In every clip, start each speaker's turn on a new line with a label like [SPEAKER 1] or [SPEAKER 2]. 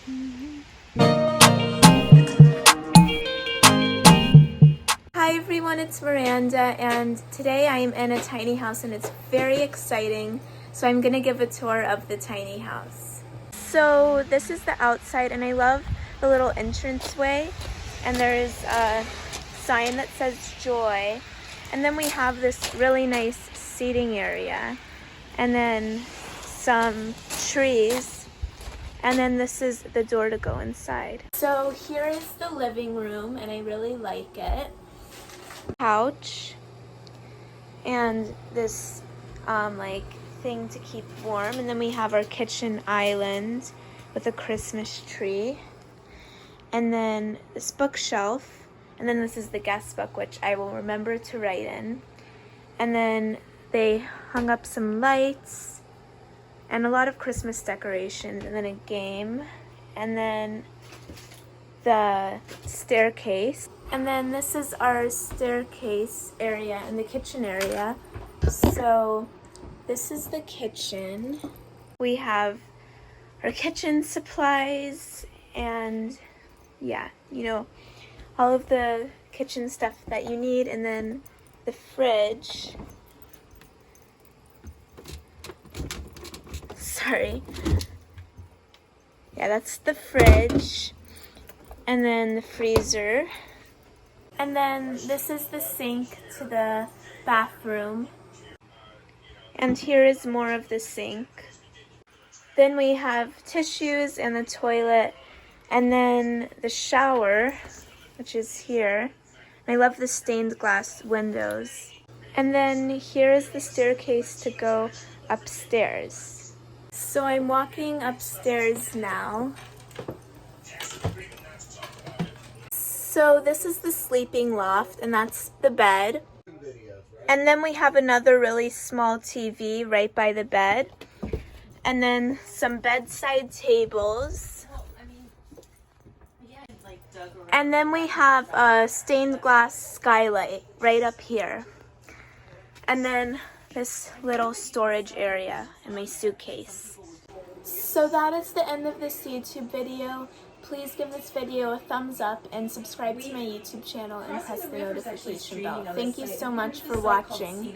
[SPEAKER 1] Hi everyone, it's Miranda, and today I am in a tiny house and it's very exciting, so I'm gonna give a tour of the tiny house. So this is the outside, and I love the little entranceway, and there's a sign that says joy, and then we have this really nice seating area, and then some trees, and then this is the door to go inside. So here is the living room, and I really like it. Couch and this like thing to keep warm, and then we have our kitchen island with a Christmas tree, and then this bookshelf, and then this is the guest book, which I will remember to write in, and then they hung up some lights and a lot of Christmas decorations, and then a game, and then the staircase. And then this is our staircase area and the kitchen area. So this is the kitchen. We have our kitchen supplies and yeah, you know, all of the kitchen stuff that you need. And then the fridge. Sorry. Yeah, that's the fridge. And then the freezer. And then this is the sink to the bathroom. And here is more of the sink. Then we have tissues and the toilet, and then the shower, which is here. I love the stained glass windows. And then here is the staircase to go upstairs. So I'm walking upstairs now. So this is the sleeping loft, and that's the bed. And then we have another really small TV right by the bed. And then some bedside tables. And then we have a stained glass skylight right up here. And then this little storage area and my suitcase. So that is the end of this YouTube video. Please give this video a thumbs up and subscribe to my YouTube channel and press the notification bell. Thank you so much for watching.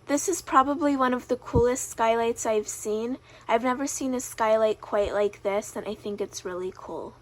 [SPEAKER 1] This is probably one of the coolest skylights I've seen. I've never seen a skylight quite like this, and I think it's really cool.